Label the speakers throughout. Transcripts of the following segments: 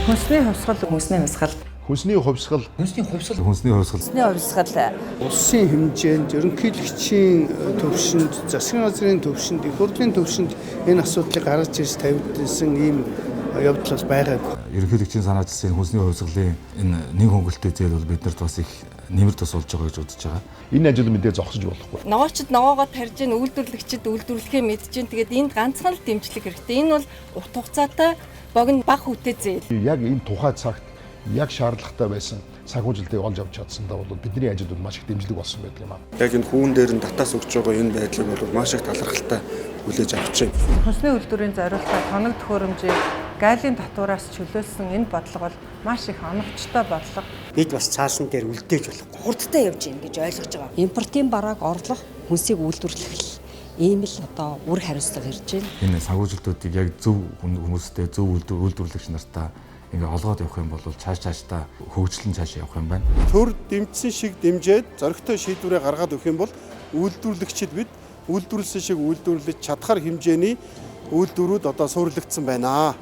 Speaker 1: Хүнсний хувьсгал.
Speaker 2: Хүнсний хувьсгал.
Speaker 3: Улсын хэмжээнд ерөнхийлөгчийн төвшөнд, засгийн газрын төвшөнд, их хурлын төвшөнд энэ асуудлыг гаргаж ирж тавьдсан ийм явдал бас байгаагүй.
Speaker 4: Ерөнхийлөгчийн санаачилсан хүнсний хувьсгалын энэ нэг хөнгөлөлтөй зээл бол биднэрт бас их нэмэр тус болж байгаа гэж үзэж байгаа.
Speaker 2: Энэ ажил мэдээ зогсож болохгүй.
Speaker 1: Ногоочд ногоогоо тарьж ийн, үйлдвэрлэгчид үйлдвэрлэхээ мэдж ийн. Тэгээд энд ганцхан л дэмжлэг хэрэгтэй. Энэ бол урт хугацаатай богино бага хүнтэй зээл.
Speaker 2: Яг энэ тухай цагт яг шаардлагатай байсан санхүүжилтийг олж авч чадсандаа бол бидний ажил бол маш их дэмжлэг болсон байдаг юм аа.
Speaker 5: Яг энэ хүүн дээр нь татаас өгч байгаа энэ байдлыг бол маш их талархалтай хүлээж авч байна.
Speaker 1: Хүнсний үйлдвэрийн зориулалтаа тоног төхөөрөмжийг гайлын татвараас чөлөөлсөн энэ бодлого бол маш их оновчтой бодлого.
Speaker 6: Бид бас цаасан дээр үлдээж болох хурдтай явж гин гэж ойлгож байгаа. Импортын барааг орлох, хүнсийг үйлдвэрлэх ийм л одоо үр хариуцлага ирж байна.
Speaker 4: Энэ санхүүжилтүүдийг яг зөв хүмүүстэй зөв үйлдвэрлэгч нартаа ингээ олгоод явах юм бол цаашдаа хөгжлөн цааш явах юм байна.
Speaker 5: Төр дэмжсэн шиг дэмжиж зоригтой шийдвэрээ гаргаад өгөх юм бол үйлдвэрлэгчид бид үйлдвэрлэсэн шиг үйлдвэрлэж чадхаар хэмжээний үйлдвэрүүд одоо суурилагдсан байна.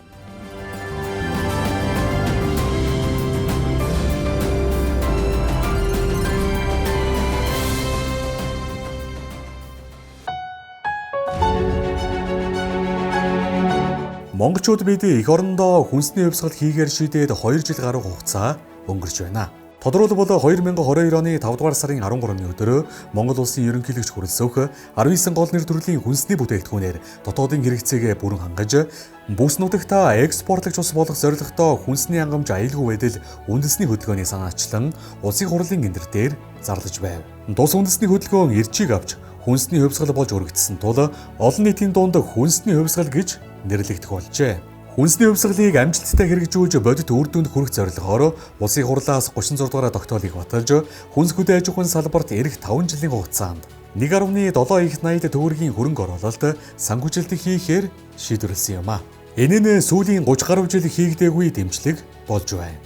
Speaker 7: Монголчууд бид эх орондоо хүнсний хувьсгал хийхээр шийдээд 2 жил гаруй хугацаа өнгөрч байна. Тодорхойлбол 2022 оны 5 дугаар сарын 13-ны өдөр Монгол улсын ерөнхийлөгч хүрэлцэх 19 гол нэр төрлийн хүнсний бүтээгдэхүүнээр дотоодын хэрэгцээгээ бүрэн хангаж бүс нутагта экспортлогч ус болох зорилготой хүнсний хангамж аюулгүй байдал үндэсний хөдөлгөөний санаачлан улсын хурлын гиндэр дээр зарлаж байв. Тус үндэсний хөдөлгөөн эрчийг авч хүнсний хувьсгал болж өргөдсөн тул олон нийтийн дунд хүнсний хувьсгал гэж нэрлэгдэх болжээ. Хүнсний хувьсгалыг амжилттай хэрэгжүүлж бодит үр дүнд хүрэх зорилгоор улсын хурлаас 36 дугаар тогтоолыг баталж хүнс хөдөө аж ахуйн салбарт эх 5 жилийн хугацаанд 1.7 их 80 төгрөгийн хөрөнгө оруулалт санхүүжилт хийхээр шийдвэрлсэн юм а. Энэ нь сүүлийн 30 гаруй жил хийгдээгүй дэмжлэг болж байна.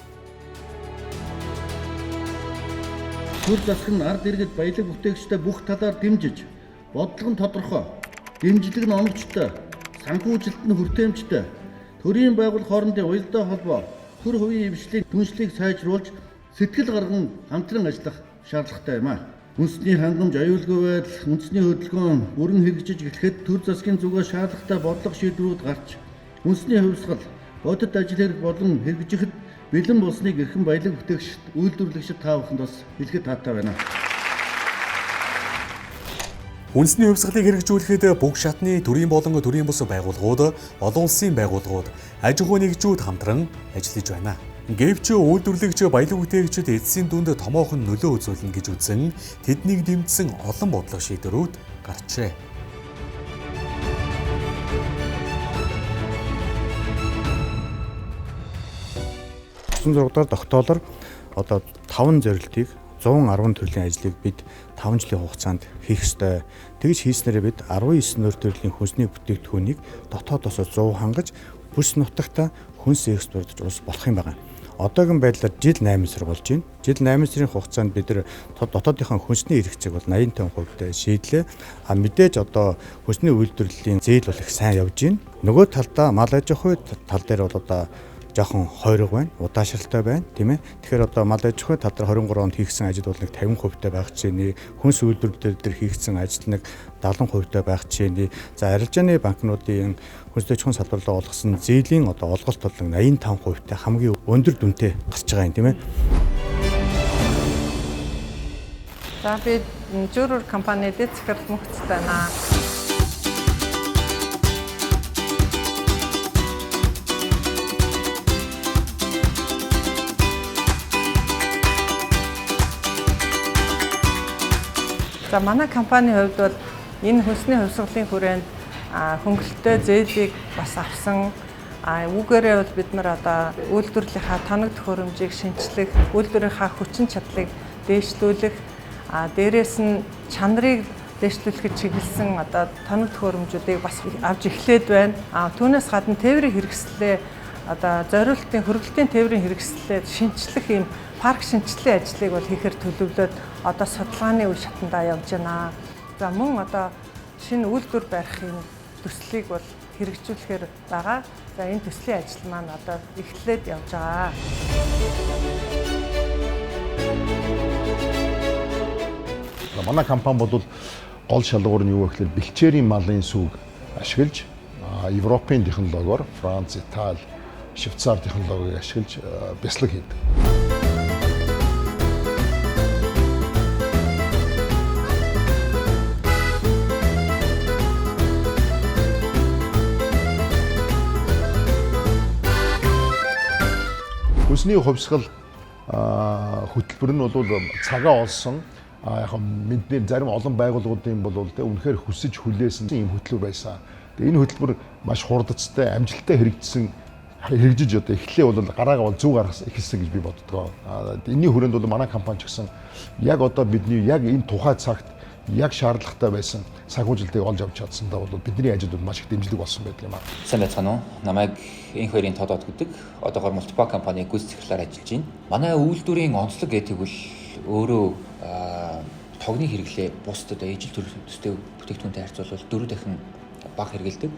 Speaker 3: Төр засаг нь ард иргэд баялаг бүтээгчтэй бүх талаар дэмжиж, бодлого нь тодорхой, дэмжлэг нь оновчтой, санхүүжилт нь хүртээмжтэй, төрийн байгууллага хоорондын уялдаа холбоо, төр хувийн эвшлийг түншлийг сайжруулж сэтгэл гарган хамтран ажиллах шаардлагатай юм а. Хүнсний хангамж аюулгүй байдал, үндэсний хөдөлгөөн бүрэн хэрэгжиж эхлэхэд төр засгийн зүгээс шаардлагатай бодлого шийдвэрүүд гарч, хүнсний хувьсгал, бодит ажил хэрэг болон хэрэгжихэд бэлэн болсныг эрхэм баялаг бүтээгчид, үйлдвэрлэгчид та бүхэнд бас хэлэхэд таатай байна.
Speaker 7: Хүнсний хувьсгалыг хэрэгжүүлэхэд бүх шатны төрийн болон төрийн бус байгууллагууд, олон улсын байгууллагууд, аж ахуй нэгжүүд хамтран ажиллаж байна. Гэвч үйлдвэрлэгч баялаг бүтээгчид эцсийн дүнд томоохон нөлөө үзүүлнэ гэж үзэн тэднийг дэмжсэн олон бодлого шийдвэрүүд гарчээ.
Speaker 3: 36 дахь тогтоолоор одоо 5 зорилтыг 110 төрлийн ажлыг бид 5 жилийн хугацаанд хийх ёстой. Тэгж хийснээр бид 19 нөр төрлийн хүнсний бүтээгдэхүүнийг дотоодоос 100 хангаж бүс нутагта хүнс экспортж улс болох юм байна. Одоогийн байдлаар жил 8 сар болж байна. Жил 8 сарын хугацаанд бид нар дотоодынхаа хүнсний хэрэгцээг бол 85% шийдлээ. Мэдээж одоо хүнсний үйлдвэрлэлийн зээл бол их сайн явж байна. Нөгөө талдаа мал аж ахуй тал дээр бол одоо жоохон хойрог байна, удаашралтай байна, тийм ээ. Тэгэхээр одоо мал аж ахуй тал дээр 23 онд хийгдсэн ажил бол нэг 50% байх жишээний, хүнс үйлдвэрлэлээр дээр хийгдсэн ажил нэг 70% байх жишээний. За арилжааны банкнуудын хүнс аж ахуйн салбарлаа олгосон зээлийн одоо олголт бол 85% хамгийн өндөр дүнтэй гарч байгаа юм, тийм ээ.
Speaker 1: За би Журуур компани дэд захирал мөхцтэй байна. За манай компанийн хувьд бол энэ хүнсний хувьсгалын хүрээнд хөнгөлөлтөө зээлийг бас авсан. Үүгээрээ бол бид нар одоо үйлдвэрлэлийнхаа тоног төхөөрөмжийг шинчлэх, үйлдвэрийнхаа хүчин чадлыг дээшлүүлэх, дээрээс нь чанарыг дээшлүүлэхэд чиглэсэн одоо тоног төхөөрөмжүүдийг бас авч эхлээд байна. Түүнээс гадна тээврийн хэрэгслээ одоо зориултын хөргөлтийн тээврийн хэрэгслээ шинчлэх юм парк шинжилгээ ажлыг бол хийхээр төлөвлөд одоо судалгааны үе шатандаа явж байна. За мөн одоо шинэ үйлдвэр барих юм төслийг бол хэрэгжүүлэхээр байгаа. За энэ төслийн ажил маань одоо эхлээд явж байгаа.
Speaker 2: Манай компани бол гол шалгуур нь юу вэ гэхээр бэлчээрийн малын сүг ашиглаж Европын технологиор Франц, Итали, Швейцар технологиг ашиглаж бяцлаг хийдэг. Хүнсний хувьсгал хөтөлбөр нь бол цагаа олсон яг мэднээр зарим олон байгууллагуудын бол үнэхээр хүсэж хүлээсэн ийм хөтөлбөр байсан. Тэгээ энэ хөтөлбөр маш хурдцтай, амжилттай хэрэгжиж одоо эхлээ бол гараагаа бол зөв гаргасан эхэлсэн гэж би боддог. Энэний хүрээнд бол манай компани ч гэсэн яг одоо бидний яг энэ тухай цагт яг шаардлагатай байсан санхүүжилтийг олж авч чадсандаа бол бидний ажил бол маш их дэмжлэг болсон байдаг юм аа.
Speaker 8: Сайн байцгаана уу? Намайг энэ хоёрын тодод гэдэг. Одоогоор мультипа компани гүйцэтгэлээр ажиллаж байна. Манай үйлдвэрийн онцлог гэдэг бол өөрөө тогны хэрэглээ бусдад ижил төстэй бүтээгдэхүүнтэй харьцуулбал 4 дахин бага хэрэгэлдэг.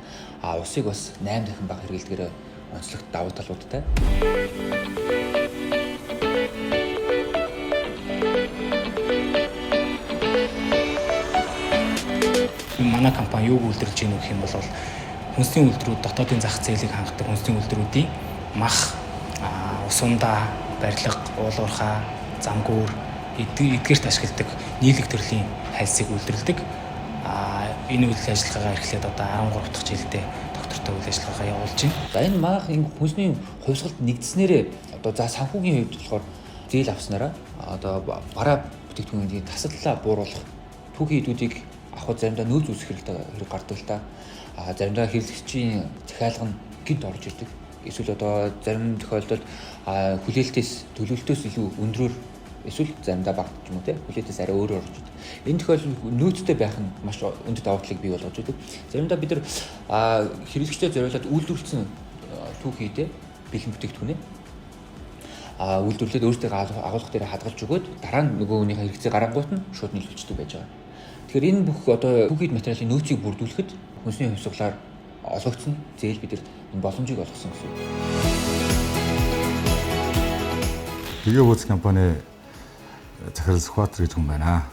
Speaker 8: Усыг бас 8 дахин бага хэрэгэлдгээр онцлогт давуу талуудтай.
Speaker 9: Манай компани юуг үйлдвэрлэж гэнэ гэх юм бол хүнсний үйлдвэрүүд дотоодын зах зээлийг хангадаг хүнсний үйлдвэрүүдийн мах, ус ундаа, барилга, уулуурхай, замгүүр эдгээрт ашигладаг нийлэг төрлийн хальсыг үйлдвэрлэдэг. Энэ үйл ажиллагаагаа эхлээд одоо 13 дахь жилдээ доктортой үйл ажиллагаагаа явуулж байна.
Speaker 8: За энэ манайх энэ хүнсний хувьсгалд нэгдснээрээ одоо за санхүүгийн хувьд болохоор зээл авснараа одоо бараа бүтээгдэхүүний тасаллаа бууруулах түүхий эдүүдийг авах заримдаа нөөц үүсэх хэрэг гардаг л та. Заримдаа хэрэглэгчийн захиалга нь гинт орж ирдэг. Эсвэл одоо зарим тохиолдолд хүлээлтээс төлөвлөлтөөс илүү өндрөөр эсвэл заримдаа бага ч юм уу те хүлээлтээс арай өөр орж ирдэг. Энэ тохиолдолд нөөцтэй байх нь маш өндөр давуу талыг бий болгож байдаг. Заримдаа бид нар хэрэглэгчтэй зориулаад үйлдвэрлэсэн түүхийдээ бэлэн бүтээгдэхүүнээ үйлдвэрлээд өөрсдөө агуулга дээр хадгалж өгөөд дараа нь нөгөө хүнийхээ хэрэгцээ гарангуут нь шууд нийлүүлчихдэг байж байгаа. Тэгэхээр энэ бүх одоо түүхийд материалын нөөцийг бүрдүүлэхэд хүнсний хувьсгалаар олгогдсон зээл бид энэ боломжийг олгосон гэсэн үг.
Speaker 4: Гигабүз компани захирал Сүхбаатар гэж хүн байна.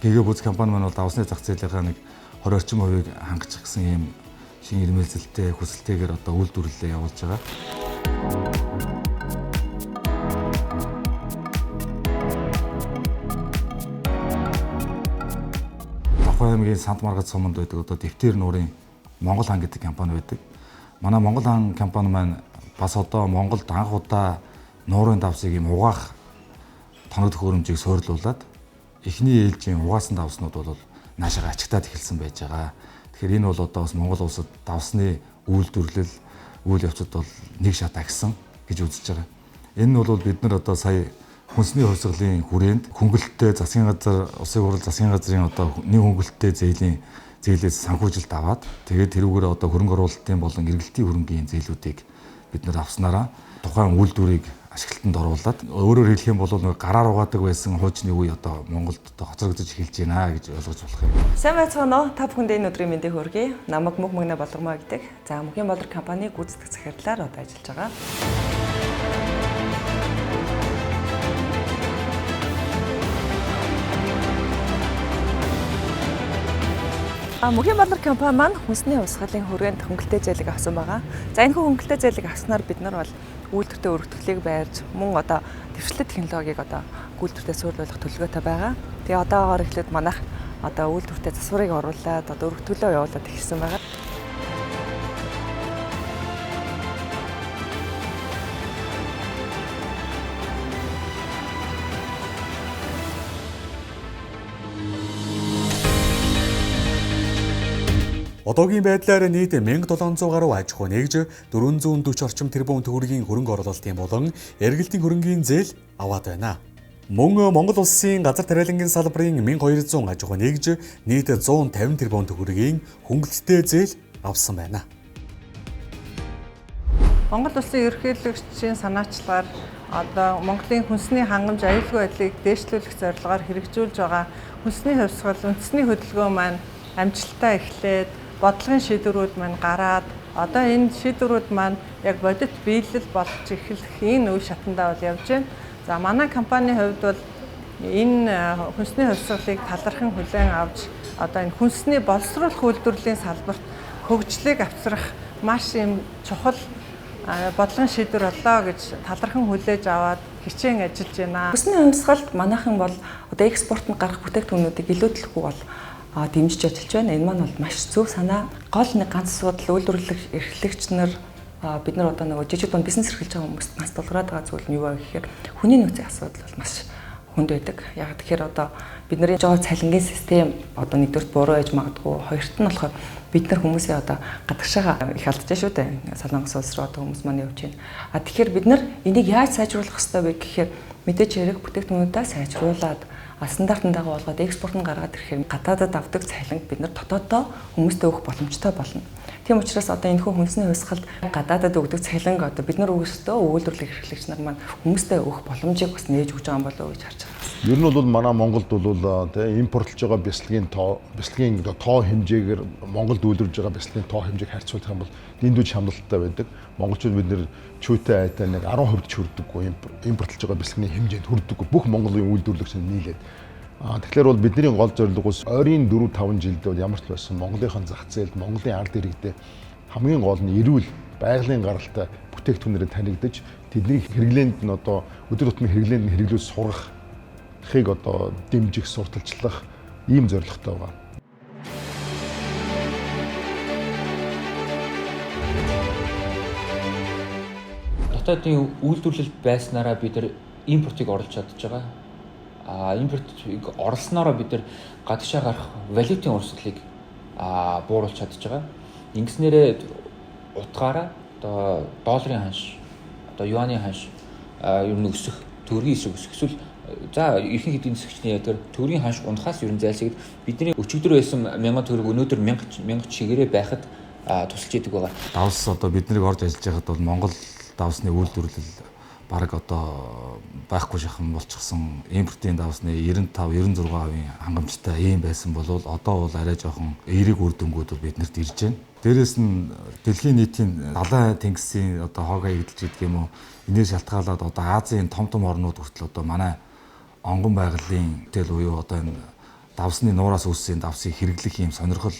Speaker 4: Гигабүз компани маань бол давсны зах зээлийнхаа нэг 20 орчим хувийг хангаж гисэн ийм шинэ ирмэлзэлтэй хүсэлтэйгээр одоо үйлдвэрлэлээ явуулж байгаа. Аймгийн Санд Маргад суманд байдаг одоо дэвтэр нуурын Монгол хан гэдэг компани байдаг. Манай Монгол хан компани маань бас одоо Монголд анх удаа нуурын давсыг юм угаах тоног төхөөрөмжийг суйрлуулад эхний ээлжийн угаасан давснууд бол наашаага ачигтаад эхэлсэн байж байгаа. Тэгэхээр энэ бол одоо бас Монгол улсад давсны үйлдвэрлэл, үйл явцад бол нэг шат агсан гэж үзэж байгаа. Энэ нь бол бид нар одоо сая хүнсний хувьсгалын хүрээнд хөнгөлөлттэй засгийн газар, улсын хурал засгийн газрын одоо нэг хөнгөлөлттэй зээлээс санхүүжилт аваад тэгээд тэрүүгээр одоо хөрөнгө оруулалтын болон эргэлтийн хөрөнгийн зээлүүдийг бид нар авснараа тухайн үйлдвэрийг ашиглалтанд оруулаад өөрөөр хэлэх юм бол нэг гараар угаадаг байсан хуучны үе одоо Монголд одоо хоцрогдож эхэлж байна гэж ойлгож болох юм.
Speaker 1: Сайн байцгаана уу? Та бүхэнд энэ өдрийн мэндийг хүргэе. Намайг Мөг Мөгнө Болгомоо гэдэг. За Мөгийн Болор компани гүйцэтгэх захирлаар одоо ажиллаж байгаа. Мөгийн Болор компани маань хүнсний хувьсгалын хүрээнд хөнгөлтэй зээлийг авсан байгаа. За энэ хөнгөлтэй зээлийг авснаар бид нар бол үйлдвэртэй өргөдөлтийг байрж мөн одоо дэвшлэлт технологиг одоо үйлдвэртэй суйрлуулах төлөвлөгөөтэй байгаа. Тэгээ одоогоор эхлээд манайх одоо үйлдвэртэй засварыг оруулаад одоо өргөдөлтөө явуулаад эхэлсэн байгаа.
Speaker 7: Одоогийн байдлаар нийт 1700 гаруй аж ахуй нэгж 440 орчим тэрбум төгрөгийн хөрөнгө оруулалтын болон эргэлтийн хөрөнгийн зээл аваад байна. Мөн Монгол улсын газар тариалангийн салбарын 1200 аж ахуй нэгж нийт 150 тэрбум төгрөгийн хөнгөлөлттэй зээл авсан байна.
Speaker 1: Монгол улсын ерөнхийлөгчийн санаачлагаар одоо Монголын хүнсний хангамж аюулгүй байдлыг дээшлүүлэх зорилгоор хэрэгжүүлж байгаа хүнсний хувьсгал үндэсний хөдөлгөөн маань амжилттай эхлээд бодлогын шийдвэрүүд маань гараад одоо энэ шийдвэрүүд маань яг бодит биелэл болж эхлэх энэ үе шатандаа бол явж байна. За манай компанийн хувьд бол энэ хүнсний хувьсгалыг талархан хүлээн авч одоо энэ хүнсний боловсруулах үйлдвэрлэлийн салбарт хөгжлийг авчрах маш юм чухал бодлогын шийдвэр боллоо гэж талархан хүлээж аваад хичээн ажиллаж байна.
Speaker 10: Хүнсний хувьсгалд манайхан бол одоо экспортод гарах бүтээгдэхүүнүүдийг илүүдэлгүй бол дэмжиж ажиллаж байна. Энэ маань бол маш зөв санаа. Гол нэг ганц асуудал үйлдвэрлэх эрхлэгч нар бид нар одоо нөгөө жижиг дунд бизнес эрхэлж байгаа хүмүүст нас тулгараад байгаа зүйл нь юу вэ гэхээр хүний нөөцийн асуудал бол маш хүнд байдаг. Яг тэгэхээр одоо бидний жоо цалингийн систем одоо нэгдүгürt буруу байж магадгүй. Хоёрт нь болохоор бид нар хүмүүсээ одоо гадагшаага их алдаж шүү дээ. Солонгос улс руу одоо хүмүүс маань явж байна. Тэгэхээр бид нар энийг яаж сайжруулах ёстой вэ гэхээр мэдээж хэрэг бүтээгдэхүүнүүдээ сайжруулад стандартын дагуу болгоод экспорт нь гаргаад ирэхээр гадаадад авдаг цалинг бид нар дотооддоо хүмүүстээ өгөх боломжтой болно. Тийм учраас одоо энэ хүнсний хувьсгалд гадаадад өгдөг цалинг одоо бид нар өөрсдөө үйлдвэрлэх эрхлэгч нар маань хүмүүстээ өгөх боломжийг бас нээж өгч байгаа юм болов уу гэж харж байна.
Speaker 2: Ер нь бол манай Монголд бол импортлж байгаа бяцлагийн тоо хэмжээгээр Монголд үйлдвэрлэж байгаа бяцлагийн тоо хэмжээг харьцуулах юм бол дэндүү хямдалтай байдаг. Монголчууд бид нэр чүйтэй айтай нэг 10% ч хүрдэггүй импортлж байгаа бяцлагийн хэмжээнд хүрдэггүй. Бүх Монголын үйлдвэрлэгч нийлээд. Тэгэхээр бол бидний гол зорилго ус ойрын 4-5 жилдээ бол ямар ч байсан Монголын зах зээлд Монголын ард иргэдээ хамгийн гол нь эрүүл байгалийн гаралтай бүтээгдэхүүнээр танигдаж тэдний хэрэглээнд нь одоо өдөр тутмын хэрэглээнд нь хэрэглүүс сургахыг одоо дэмжих, сурталчлах ийм зорилготой байна.
Speaker 8: Дотоодын үйлдвэрлэл байснараа бид нар импортыг оруулж чадж байгаа. Импортыг орлснороо бид нар гадагшаа гарах валютын урсгалыг бууруулж чадж байгаа. Ингэснээрээ утгаараа одоо долларын ханш, одоо юаны ханш ер нь өсөх, төгрөгийн эсрэг өсөх. Эсвэл за ихэнх эдийн засгчны ядгаар төгрөгийн ханш унахаас ер нь зайлсхийд бидний өчигдөр байсан 1000 төгрөг өнөөдөр 1000 чигээрээ байхад тусалж идэг байгаа.
Speaker 4: Давс одоо биднийг орж ажиллаж байхад бол Монгол давсны үйлдвэрлэл бараг одоо байхгүй шахам болчихсон. Импортын давсны 95-96% хангамжтай ийм байсан бол одоо бол арай жоохон эерэг үр дүнгууд биднэрт ирж байна. Дээрээс нь дэлхийн нийтийн далайн тэнгисийн одоо хоогоо эдэлж идэх юм уу? Энээс шалтгаалаад одоо Азийн том орнууд хүртэл одоо манай онгон байгалийн тэл буюу одоо энэ давсны нуураас үүссэн давсыг хэрэглэх юм сонирхол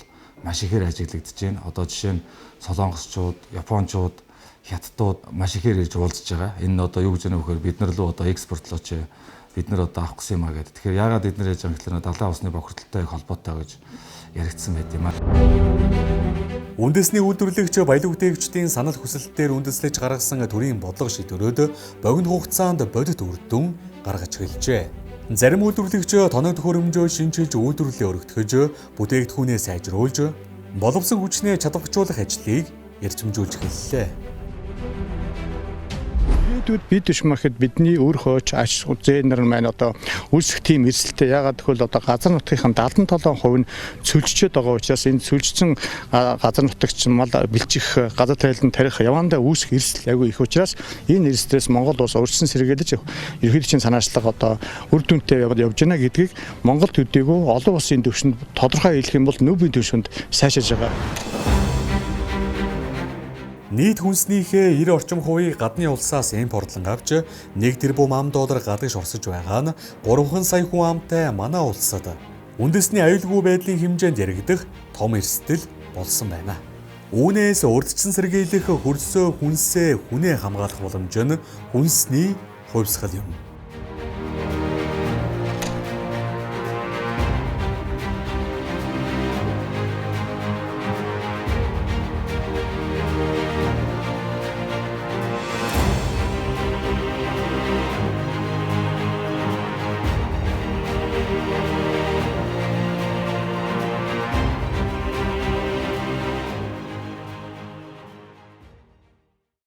Speaker 4: маш ихээр ажиглагдаж байна. Одоо жишээ нь солонгосчууд, японочууд, хятадууд маш ихээр ирж уулзж байгаа. Энэ нь одоо юу гэж байна вэ гэхээр бид нар л одоо экспортлооч бид нар одоо авах гэсэн юм а гэдэг. Тэгэхээр яагаад бид нар яаж байгаа гэхээр далайн усны бохирдолтой их холбоотой гэж яригдсан байт юм аа.
Speaker 7: Үндэсний үйлдвэрлэгч баялаг бүтээгчдийн санал хүсэлтээр үндэслэж гаргасан төрийн бодлого шийдвэрүүд богино хугацаанд бодит үр дүн гаргаж эхэлжээ. Зарим үйлдвэрлэгч тоног төхөөрөмжөө шинжилж үйлдвэрлэлээ өргөтгөж, бүтээгдэхүүнээ сайжруулж, боловсон хүчнээ чадваржуулах ажлыг эрчимжүүлж эхэллээ.
Speaker 11: Бид биш мэхэд бидний өөрийнхөө аж зээнэр маань одоо үүсэх тийм эрсдэлтэй. Ягаад гэвэл одоо газар нутгийн 77% нь цөлжчээд байгаа учраас энэ цөлжсөн газар нутагч мал бэлжих газар тариалан тарих явандаа үүсэх эрсдэл айгүй их учраас энэ эрсдлээс Монгол улс урьдчилан сэргийлж ерөнхийлөгчийн санаачлага одоо үр дүнтэй явж байна гэдгийг Монгол төдийгүй олон улсын түвшинд тодорхой хэлэх юм бол нүүбийн түвшинд сайшааж байгаа.
Speaker 7: Нийт хүнснийхээ 90 орчим хувийг гадны улсаас импортлон авч 1 тэрбум $1 гадагш орсож байгаа нь 3 сая хүн амтай манай улсад үндэсний аюулгүй байдлын хэмжээнд яригдах том эрсдэл болсон байна. Үүнээс урьдчилан сэргийлэх хөрсөө хүнсээ хүнээ хамгаалах боломж нь хүнсний хувьсгал юм.